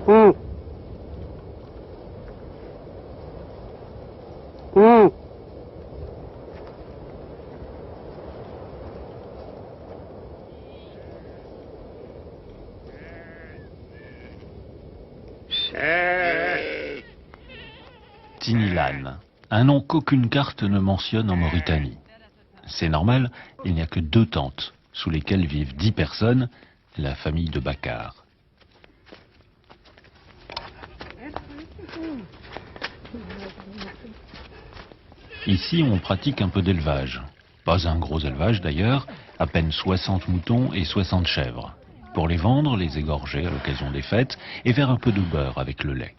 مم. مم. Tinilan, un nom qu'aucune carte ne mentionne en Mauritanie. C'est normal, il n'y a que 2 tentes, sous lesquelles vivent 10 personnes, la famille de Bakar. Ici, on pratique un peu d'élevage. Pas un gros élevage d'ailleurs, à peine 60 moutons et 60 chèvres. Pour les vendre, les égorger à l'occasion des fêtes et faire un peu de beurre avec le lait.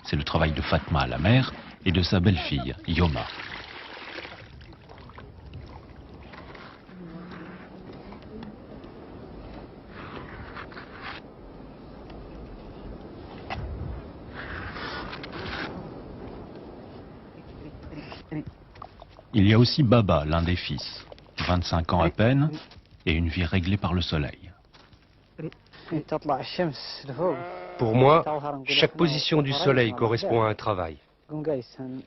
C'est le travail de Fatma, la mère, et de sa belle-fille, Yoma. Il y a aussi Baba, l'un des fils, 25 ans à peine, et une vie réglée par le soleil. Pour moi, chaque position du soleil correspond à un travail.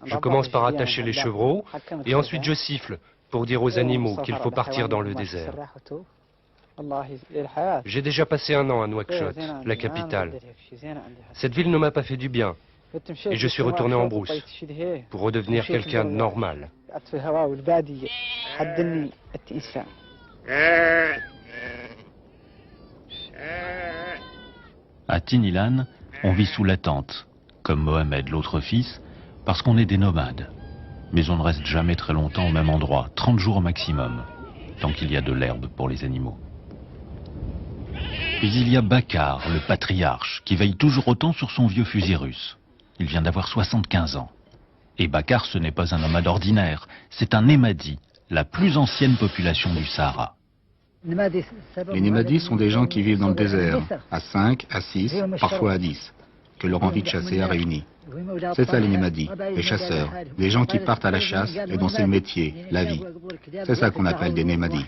Je commence par attacher les chevreaux et ensuite je siffle pour dire aux animaux qu'il faut partir dans le désert. J'ai déjà passé 1 an à Nouakchott, la capitale. Cette ville ne m'a pas fait du bien et je suis retourné en brousse pour redevenir quelqu'un de normal. À Tinilan, on vit sous la tente, comme Mohamed, l'autre fils, parce qu'on est des nomades. Mais on ne reste jamais très longtemps au même endroit, 30 jours au maximum, tant qu'il y a de l'herbe pour les animaux. Puis il y a Bakar, le patriarche, qui veille toujours autant sur son vieux fusil russe. Il vient d'avoir 75 ans. Et Bakar, ce n'est pas un nomade ordinaire, c'est un Némadi, la plus ancienne population du Sahara. Les Némadis sont des gens qui vivent dans le désert, à 5, à 6, parfois à 10, que leur envie de chasser a réuni. C'est ça les Némadis, les chasseurs, des gens qui partent à la chasse et dont c'est le métier, la vie. C'est ça qu'on appelle des Némadis.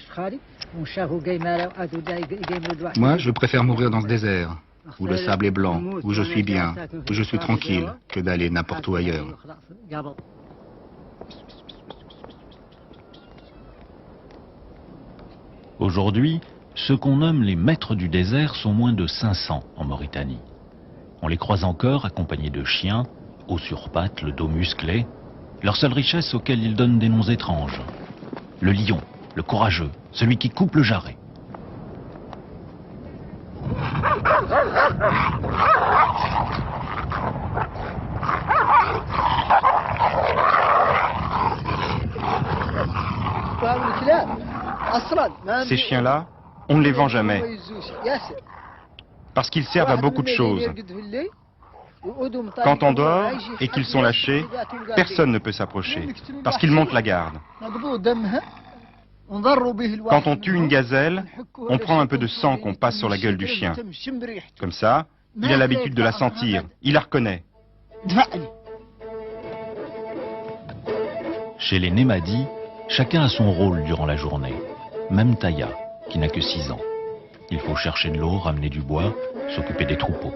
Moi, je préfère mourir dans ce désert, où le sable est blanc, où je suis bien, où je suis tranquille, que d'aller n'importe où ailleurs. Aujourd'hui, ceux qu'on nomme les maîtres du désert sont moins de 500 en Mauritanie. On les croise encore accompagnés de chiens, hauts sur pattes, le dos musclé, leur seule richesse auquel ils donnent des noms étranges. Le lion, le courageux, celui qui coupe le jarret. Ces chiens-là, on ne les vend jamais, parce qu'ils servent à beaucoup de choses. Quand on dort et qu'ils sont lâchés, personne ne peut s'approcher, parce qu'ils montent la garde. Quand on tue une gazelle, on prend un peu de sang qu'on passe sur la gueule du chien. Comme ça, il a l'habitude de la sentir, il la reconnaît. Chez les Némadis, chacun a son rôle durant la journée. Même Taya, qui n'a que 6 ans. Il faut chercher de l'eau, ramener du bois, s'occuper des troupeaux.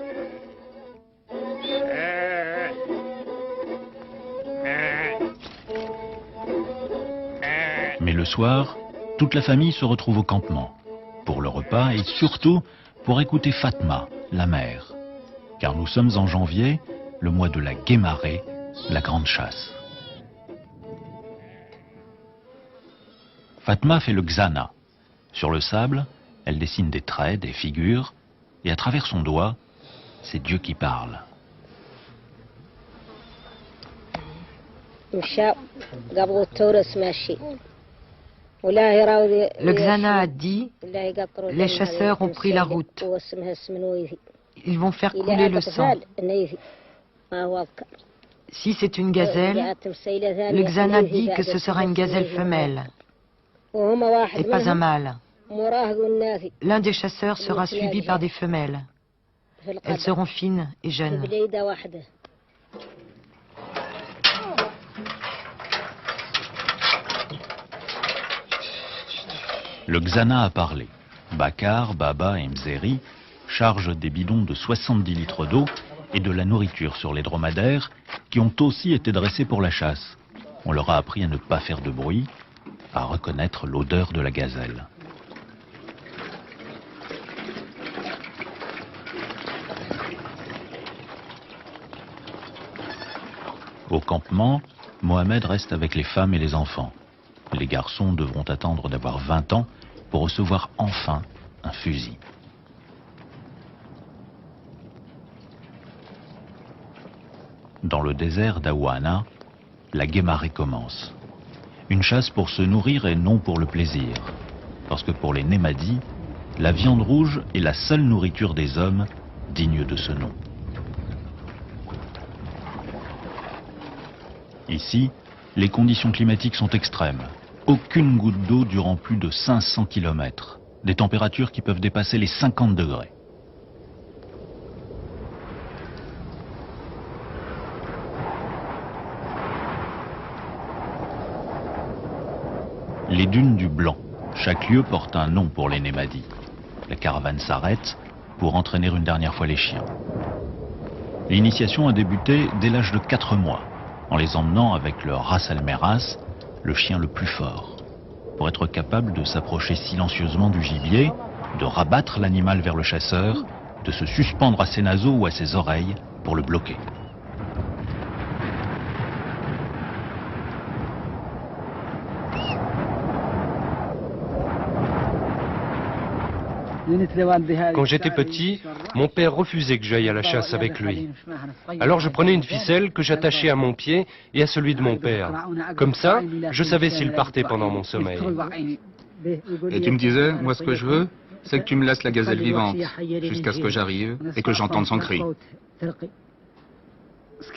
Mais le soir, toute la famille se retrouve au campement, pour le repas et surtout pour écouter Fatma, la mère. Car nous sommes en janvier, le mois de la guémarée, la grande chasse. Fatma fait le xana. Sur le sable, elle dessine des traits, des figures, et à travers son doigt, c'est Dieu qui parle. Le xana a dit, les chasseurs ont pris la route. Ils vont faire couler le sang. Si c'est une gazelle, le xana dit que ce sera une gazelle femelle et pas un mâle. L'un des chasseurs sera suivi par des femelles. Elles seront fines et jeunes. Le xana a parlé. Bakar, Baba et Mzeri chargent des bidons de 70 litres d'eau et de la nourriture sur les dromadaires qui ont aussi été dressés pour la chasse. On leur a appris à ne pas faire de bruit, à reconnaître l'odeur de la gazelle. Au campement, Mohamed reste avec les femmes et les enfants. Les garçons devront attendre d'avoir 20 ans pour recevoir enfin un fusil. Dans le désert d'Aouana, la guémarée commence. Une chasse pour se nourrir et non pour le plaisir. Parce que pour les Némadis, la viande rouge est la seule nourriture des hommes digne de ce nom. Ici, les conditions climatiques sont extrêmes. Aucune goutte d'eau durant plus de 500 km. Des températures qui peuvent dépasser les 50 degrés. Les dunes du Blanc. Chaque lieu porte un nom pour les Némadis. La caravane s'arrête pour entraîner une dernière fois les chiens. L'initiation a débuté dès l'âge de 4 mois, en les emmenant avec leur Ras al-Meras, le chien le plus fort, pour être capable de s'approcher silencieusement du gibier, de rabattre l'animal vers le chasseur, de se suspendre à ses naseaux ou à ses oreilles pour le bloquer. Quand j'étais petit, mon père refusait que j'aille à la chasse avec lui. Alors je prenais une ficelle que j'attachais à mon pied et à celui de mon père. Comme ça, je savais s'il partait pendant mon sommeil. Et tu me disais, moi ce que je veux, c'est que tu me laisses la gazelle vivante, jusqu'à ce que j'arrive et que j'entende son cri.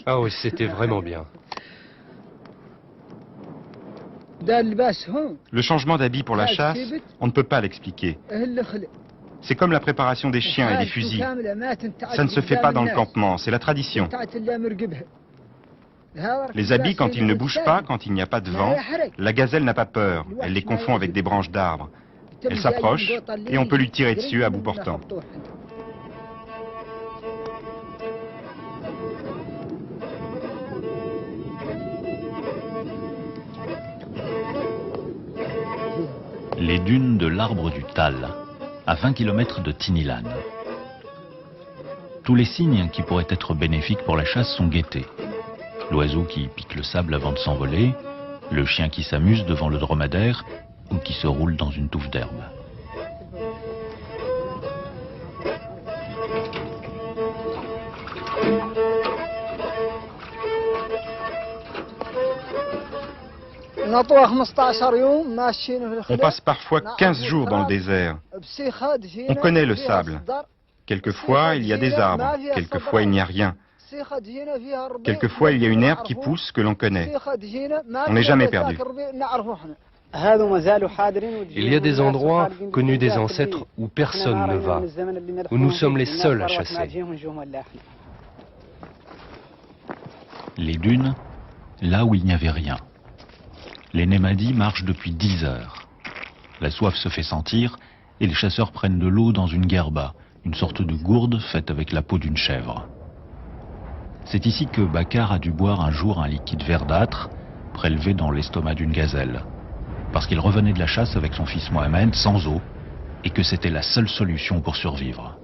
Ah oui, c'était vraiment bien. Le changement d'habit pour la chasse, on ne peut pas l'expliquer. C'est comme la préparation des chiens et des fusils. Ça ne se fait pas dans le campement, c'est la tradition. Les habits, quand ils ne bougent pas, quand il n'y a pas de vent, la gazelle n'a pas peur, elle les confond avec des branches d'arbres. Elle s'approche et on peut lui tirer dessus à bout portant. Les dunes de l'arbre du Tal, à 20 km de Tinilan. Tous les signes qui pourraient être bénéfiques pour la chasse sont guettés. L'oiseau qui pique le sable avant de s'envoler, le chien qui s'amuse devant le dromadaire ou qui se roule dans une touffe d'herbe. On passe parfois 15 jours dans le désert. On connaît le sable. Quelquefois, il y a des arbres. Quelquefois, il n'y a rien. Quelquefois, il y a une herbe qui pousse que l'on connaît. On n'est jamais perdu. Il y a des endroits connus des ancêtres où personne ne va, où nous sommes les seuls à chasser. Les dunes, là où il n'y avait rien. Les Némadis marchent depuis 10 heures. La soif se fait sentir et les chasseurs prennent de l'eau dans une guerba, une sorte de gourde faite avec la peau d'une chèvre. C'est ici que Bakar a dû boire un jour un liquide verdâtre prélevé dans l'estomac d'une gazelle, parce qu'il revenait de la chasse avec son fils Mohamed sans eau et que c'était la seule solution pour survivre.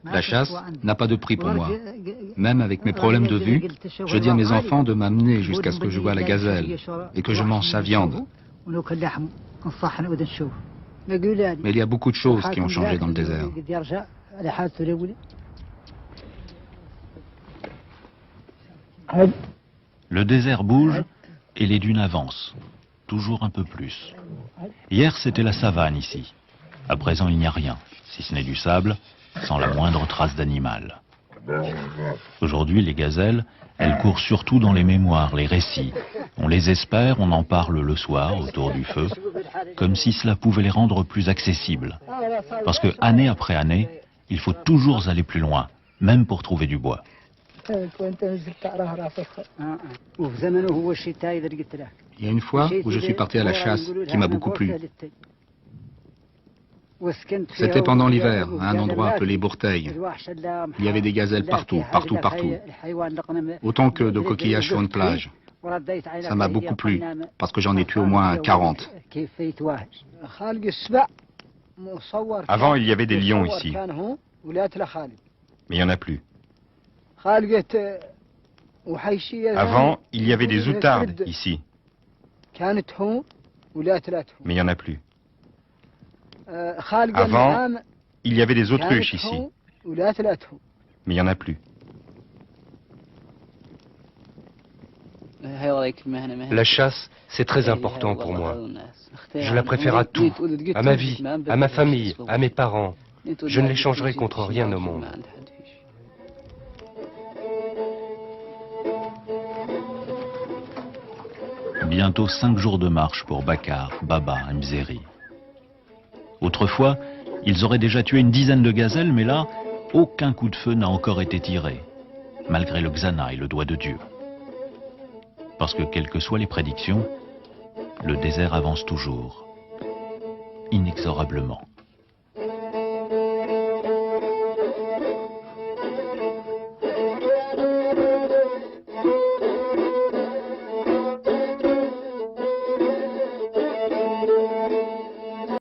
La chasse n'a pas de prix pour moi. Même avec mes problèmes de vue, je dis à mes enfants de m'amener jusqu'à ce que je voie la gazelle et que je mange sa viande. Mais il y a beaucoup de choses qui ont changé dans le désert. Le désert bouge et les dunes avancent, toujours un peu plus. Hier, c'était la savane ici. À présent, il n'y a rien, si ce n'est du sable, sans la moindre trace d'animal. Aujourd'hui, les gazelles, elles courent surtout dans les mémoires, les récits. On les espère, on en parle le soir, autour du feu, comme si cela pouvait les rendre plus accessibles. Parce que, année après année, il faut toujours aller plus loin, même pour trouver du bois. Il y a une fois où je suis parti à la chasse qui m'a beaucoup plu. C'était pendant l'hiver, à un endroit appelé Bourteil. Il y avait des gazelles partout, partout, partout. Autant que de coquillages sur une plage. Ça m'a beaucoup plu, parce que j'en ai tué au moins 40. Avant, il y avait des lions ici. Mais il n'y en a plus. Avant, il y avait des outardes ici. Mais il n'y en a plus. Avant, il y avait des autruches ici. Mais il n'y en a plus. La chasse, c'est très important pour moi. Je la préfère à tout, à ma vie, à ma famille, à mes parents. Je ne les changerai contre rien au monde. Bientôt 5 jours de marche pour Bakar, Baba et Mzeri. Autrefois, ils auraient déjà tué une dizaine de gazelles, mais là, aucun coup de feu n'a encore été tiré, malgré le Xana et le doigt de Dieu. Parce que, quelles que soient les prédictions, le désert avance toujours, inexorablement.